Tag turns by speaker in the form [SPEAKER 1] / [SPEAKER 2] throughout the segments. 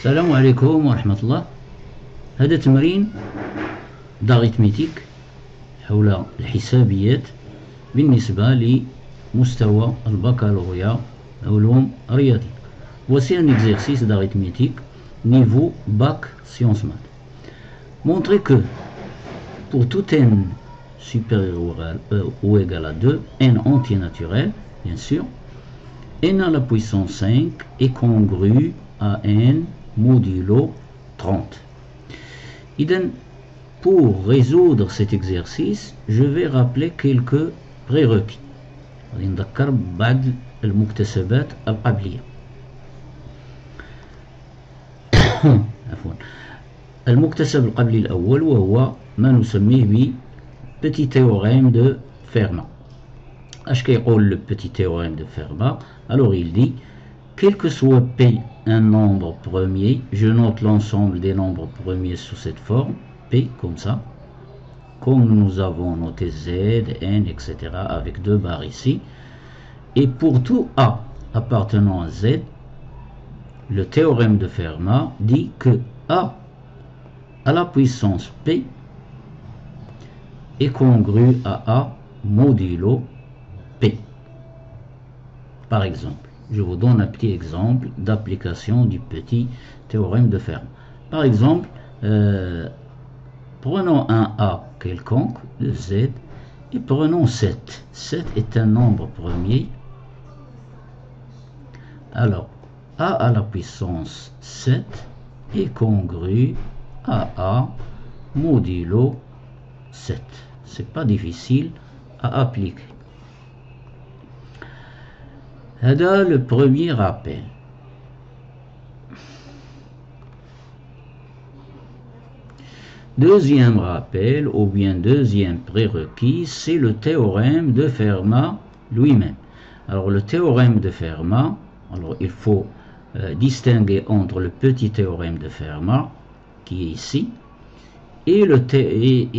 [SPEAKER 1] السلام عليكم ورحمة الله. هذا تمرين d'arithmétique حول الحسابيات بالنسبة لمستوى البكالوريا علوم رياضية. Voici un exercice d'arithmétique niveau bac sciences maths. Montrez que pour tout n supérieur ou égal à 2, n entier naturel, bien sûr, n à la puissance 5 est congru à n modulo 30. Idem, pour résoudre cet exercice, je vais rappeler quelques prérequis. نذكر بعض المكتسبات القبلية. عفوا. المكتسب القبلي الأول وهو ما نسميه ب petit théorème de Fermat. اش كيقول le petit théorème de Fermat? Alors il dit quel que soit P un nombre premier, je note l'ensemble des nombres premiers sous cette forme, P comme ça, comme nous avons noté Z, N, etc. avec deux barres ici. Et pour tout A appartenant à Z, le théorème de Fermat dit que A à la puissance P est congru à A modulo P. Par exemple, je vous donne un petit exemple d'application du petit théorème de Fermat. Par exemple, prenons un A quelconque de Z et prenons 7. 7 est un nombre premier. Alors, A à la puissance 7 est congru à A modulo 7. C'est pas difficile à appliquer. هذا le premier rappel. Deuxième rappel ou bien deuxième prérequis, c'est le théorème de Fermat lui-même. Alors le théorème de Fermat, alors il faut distinguer entre le petit théorème de Fermat qui est ici et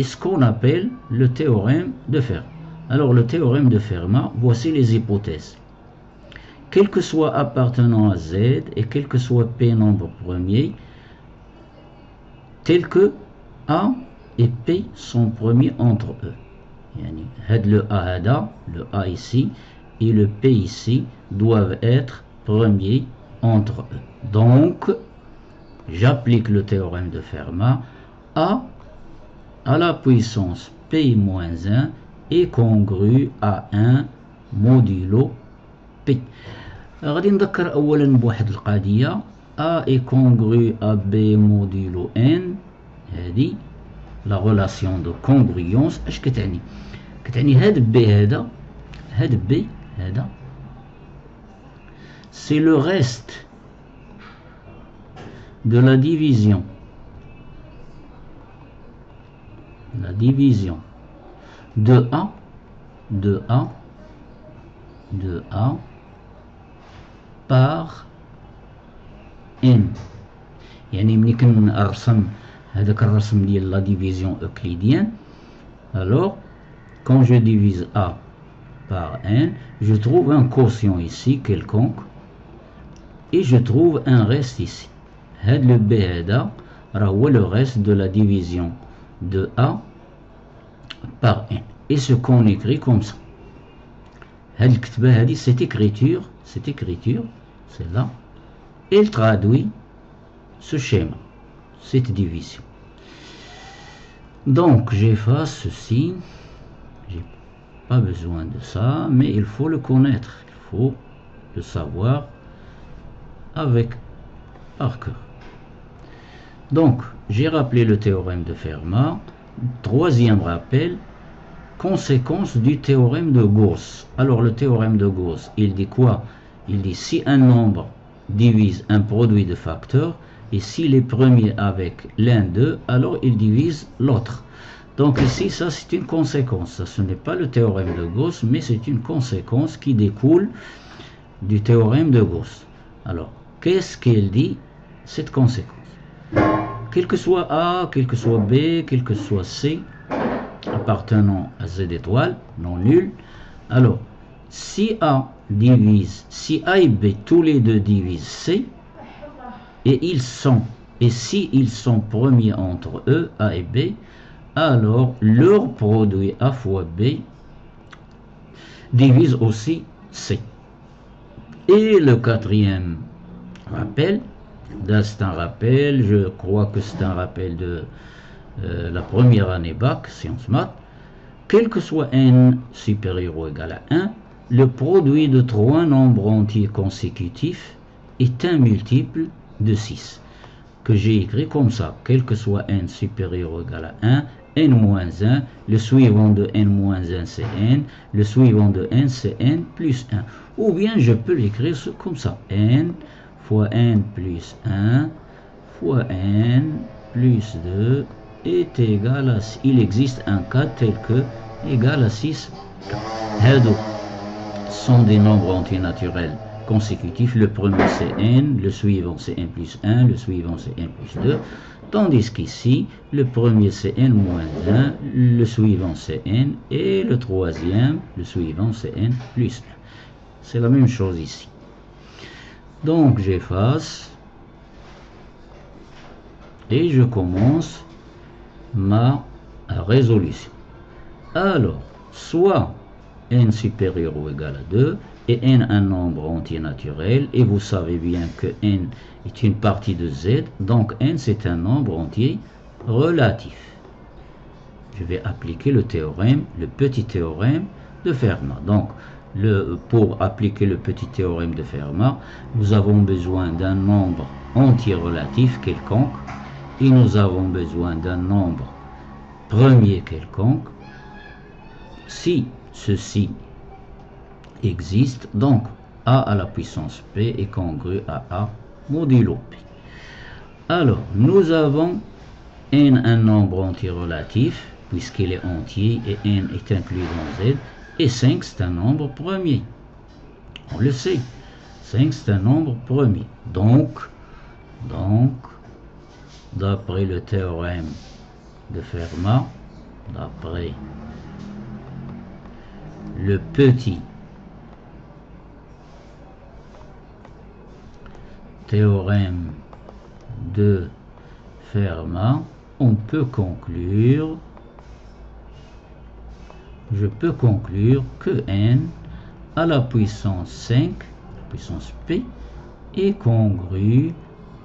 [SPEAKER 1] ce qu'on appelle le théorème de Fermat. Alors le théorème de Fermat, voici les hypothèses. Quel que soit appartenant à Z et quel que soit P nombre premier, tel que A et P sont premiers entre eux. Le A ici et le P ici doivent être premiers entre eux. Donc, j'applique le théorème de Fermat. A à la puissance P-1 est congru à 1 modulo P. غادي نذكر اولا بواحد القضيه A est congru à B modulo N. هذه لا غولاسيون دو كونغرويونس. اش كتعني؟ كتعني هاد B هاد B هذا c'est le reste de la division de A par N. يعني ملي كنرسم هذاك الرسم ديال لا ديفيزيون euclidienne, alors quand je divise A par N, je trouve un quotient ici quelconque et je trouve un reste ici. هاد le B هذا راه هو le reste de la division de A par N. Et ce qu'on écrit comme ça. هاد الكتبة هذه cette écriture, celle-là, elle traduit ce schéma, cette division. Donc j'efface ceci, j'ai pas besoin de ça, mais il faut le connaître, il faut le savoir par cœur. Donc j'ai rappelé le théorème de Fermat. Troisième rappel, conséquence du théorème de Gauss. Alors le théorème de Gauss, il dit quoi? Il dit si un nombre divise un produit de facteurs et s'il est premier avec l'un d'eux, alors il divise l'autre. Donc ici, ça c'est une conséquence. Ça, ce n'est pas le théorème de Gauss, mais c'est une conséquence qui découle du théorème de Gauss. Alors, qu'est-ce qu'il dit, cette conséquence? Quel que soit A, quel que soit B, quel que soit C, appartenant à Z étoile, non nul, alors, si A et B tous les deux divisent C, Et si ils sont premiers entre eux, A et B, alors leur produit A fois B divise aussi C. Et le quatrième rappel, c'est un rappel, je crois que c'est un rappel de la première année bac, sciences maths, quel que soit n supérieur ou égal à 1, le produit de trois nombres entiers consécutifs est un multiple de 6, que j'ai écrit comme ça, quel que soit n supérieur ou égal à 1, n-1, le suivant de n-1 c'est n, le suivant de n c'est n plus 1. Ou bien je peux l'écrire comme ça, n fois n plus 1 fois n plus 2 est égal à 6. Il existe un cas tel que égal à 6. Hado sont des nombres entiers naturels consécutifs. Le premier c'est n, le suivant c'est n plus 1, le suivant c'est n plus 2. Tandis qu'ici, le premier c'est n moins 1, le suivant c'est n, et le troisième, le suivant c'est n plus 1. C'est la même chose ici. Donc j'efface et je commence ma résolution. Alors, soit n supérieur ou égal à 2, et n un nombre entier naturel, et vous savez bien que n est une partie de z, donc n c'est un nombre entier relatif. Je vais appliquer le théorème, le petit théorème de Fermat. Donc, pour appliquer le petit théorème de Fermat, nous avons besoin d'un nombre entier relatif quelconque, et nous avons besoin d'un nombre premier quelconque. Si ceci existe, donc a à la puissance p est congru à a modulo p. Alors, nous avons n un nombre entier relatif, puisqu'il est entier et n est inclus dans z, et 5 c'est un nombre premier. On le sait, 5 c'est un nombre premier. Donc, d'après le théorème de Fermat, d'après le petit théorème de Fermat, on peut conclure, je peux conclure que n à la puissance 5, puissance p, est congru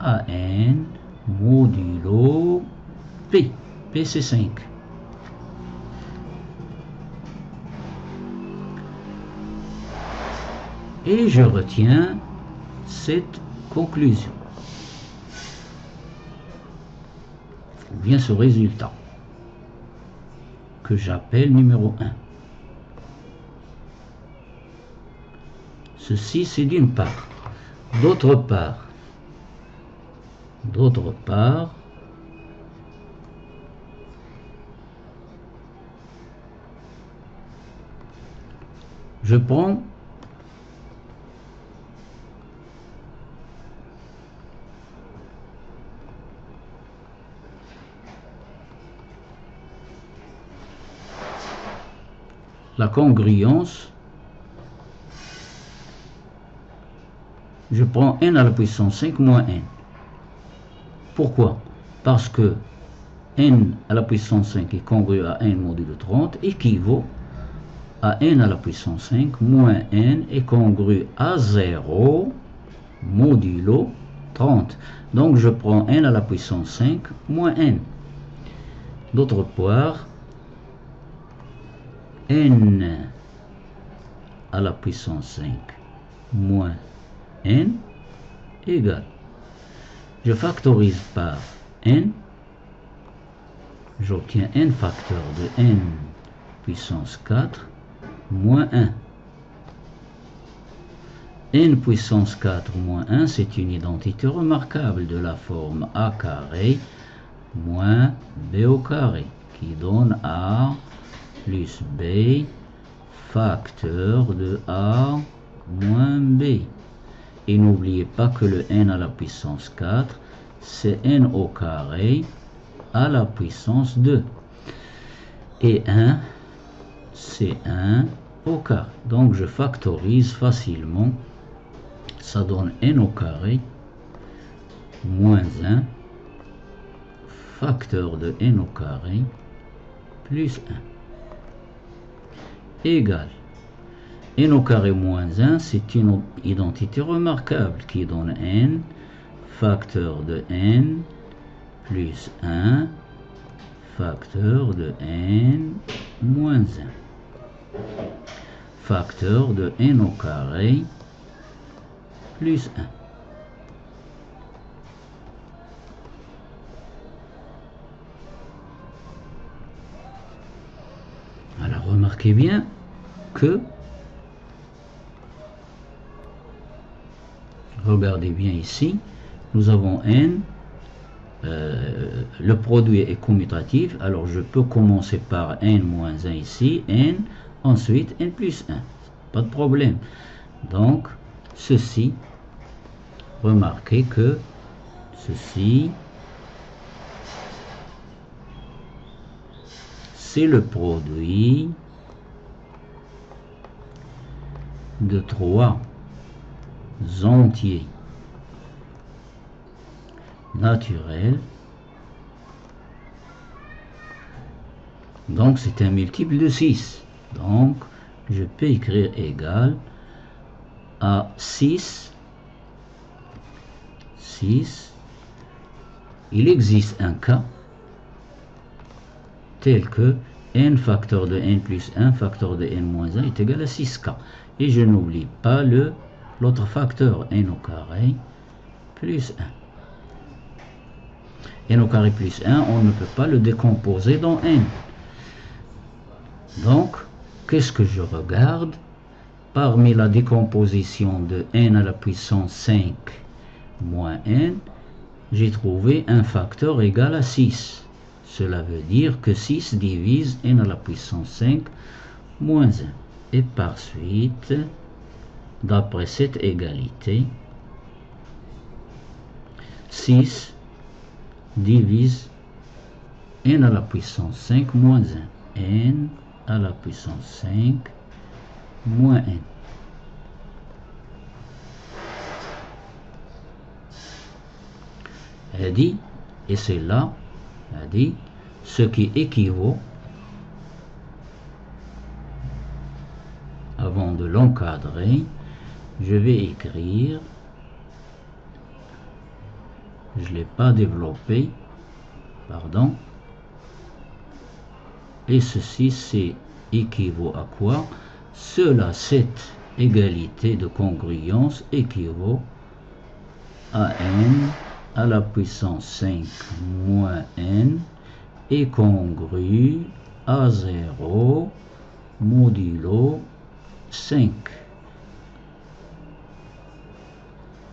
[SPEAKER 1] à n modulo p. P c'est 5. Et je retiens cette conclusion, ou bien ce résultat, que j'appelle numéro 1. Ceci, c'est d'une part. D'autre part, je prends la congruence, je prends n à la puissance 5 moins n. Pourquoi? Parce que n à la puissance 5 est congru à n modulo 30 équivaut à n à la puissance 5 moins n est congru à 0 modulo 30. Donc je prends n à la puissance 5 moins n. D'autre part, n à la puissance 5 moins n égale, je factorise par n, j'obtiens n facteur de n puissance 4 moins 1. n puissance 4 moins 1, c'est une identité remarquable de la forme a carré moins b au carré, qui donne a plus b facteur de a moins b. Et n'oubliez pas que le n à la puissance 4, c'est n au carré à la puissance 2. Et 1, c'est 1 au carré. Donc je factorise facilement. Ça donne n au carré moins 1 facteur de n au carré plus 1 égale n au carré moins 1, c'est une identité remarquable qui donne n facteur de n plus 1 facteur de n moins 1 facteur de n au carré plus 1. Alors remarquez bien que, regardez bien ici, nous avons n, le produit est commutatif, alors je peux commencer par n moins 1 ici, n, ensuite n plus 1, pas de problème. Donc ceci, remarquez que ceci, c'est le produit de 3 entiers naturels. Donc c'est un multiple de 6. Donc je peux écrire égal à 6. Il existe un cas tel que n facteur de n plus 1 facteur de n moins 1 est égal à 6k. Et je n'oublie pas l'autre facteur n au carré plus 1. n au carré plus 1, on ne peut pas le décomposer dans n. Donc, qu'est-ce que je regarde? Parmi la décomposition de n à la puissance 5 moins n, j'ai trouvé un facteur égal à 6. Cela veut dire que 6 divise n à la puissance 5 moins 1. Et par suite, d'après cette égalité, 6 divise n à la puissance 5 moins 1. n à la puissance 5 moins n. Elle dit, et c'est là, elle dit, ce qui équivaut, avant de l'encadrer, je vais écrire, je ne l'ai pas développé, pardon, et ceci c'est équivaut à quoi? Cela, cette égalité de congruence équivaut à n à la puissance 5 moins n est congru à 0 modulo 5.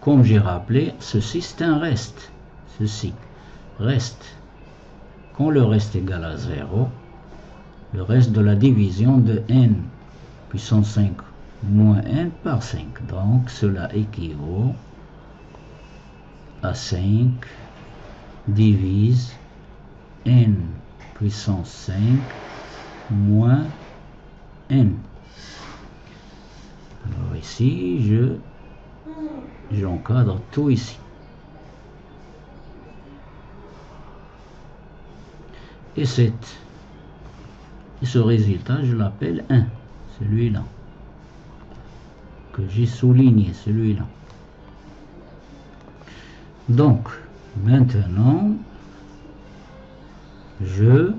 [SPEAKER 1] Comme j'ai rappelé, ceci c'est un reste. Ceci reste. Quand le reste est égal à 0, le reste de la division de n puissance 5 moins n par 5. Donc cela équivaut à 5 divise n puissance 5 moins n. Alors ici, j'encadre tout ici. Et ce résultat, je l'appelle 1, celui-là, que j'ai souligné, celui-là. Donc, maintenant, je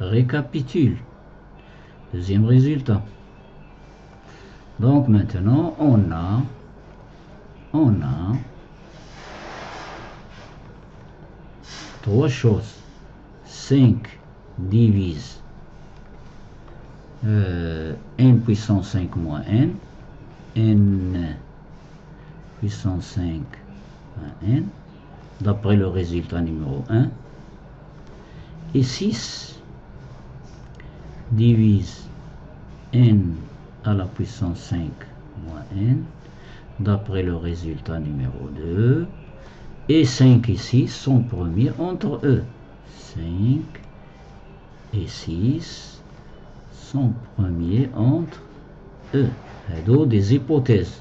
[SPEAKER 1] récapitule. Deuxième résultat. Donc maintenant, on a trois choses. 5 divise n puissance 5 moins n, n puissance 5 moins n, d'après le résultat numéro 1, et 6 divise n à la puissance 5 moins n, d'après le résultat numéro 2, et 5 et 6 sont premiers entre eux. 5 et 6 sont premiers entre E. Des hypothèses.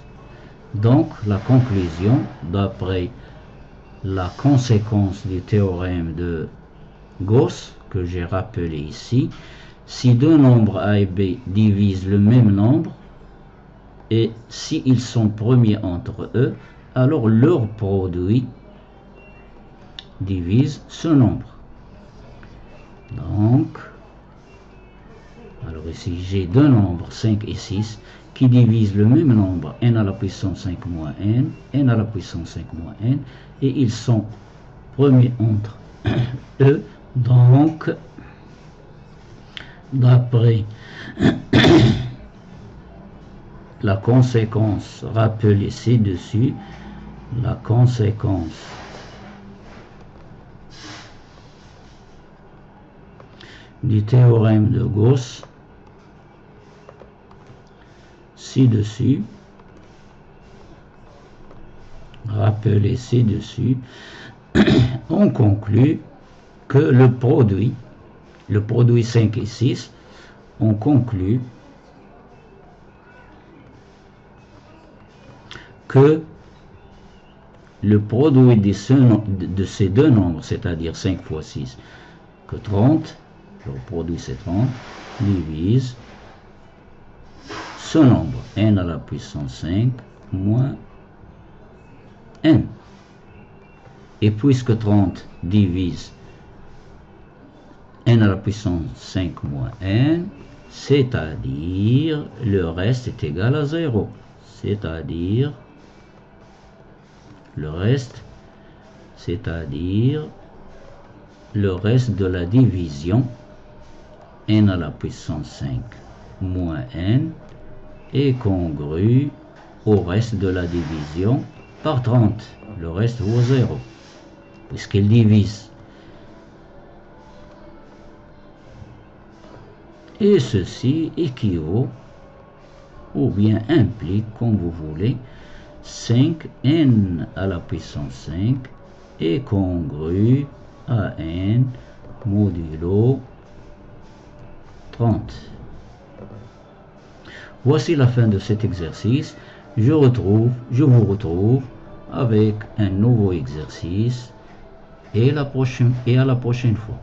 [SPEAKER 1] Donc, la conclusion, d'après la conséquence du théorème de Gauss, que j'ai rappelé ici, si deux nombres A et B divisent le même nombre, et s'ils sont premiers entre eux, alors leur produit divise ce nombre. Donc, alors ici j'ai deux nombres 5 et 6 qui divisent le même nombre n à la puissance 5 moins n, n à la puissance 5 moins n, et ils sont premiers entre eux. Donc, d'après la conséquence rappelée ci-dessus, la conséquence du théorème de Gauss ci-dessus, rappelé ci-dessus, on conclut que le produit 5 et 6, on conclut que le produit de ces deux nombres, c'est-à-dire 5 fois 6, que 30, le produit c'est 30, divise ce nombre, n à la puissance 5 moins n. Et puisque 30 divise n à la puissance 5 moins n, c'est-à-dire le reste est égal à 0. C'est-à-dire le reste de la division n à la puissance 5 moins n est congru au reste de la division par 30. Le reste vaut 0, puisqu'il divise. Et ceci équivaut, ou bien implique, comme vous voulez, 5n à la puissance 5 est congru à n modulo 30. Voici la fin de cet exercice. Je vous retrouve avec un nouveau exercice et à la prochaine fois.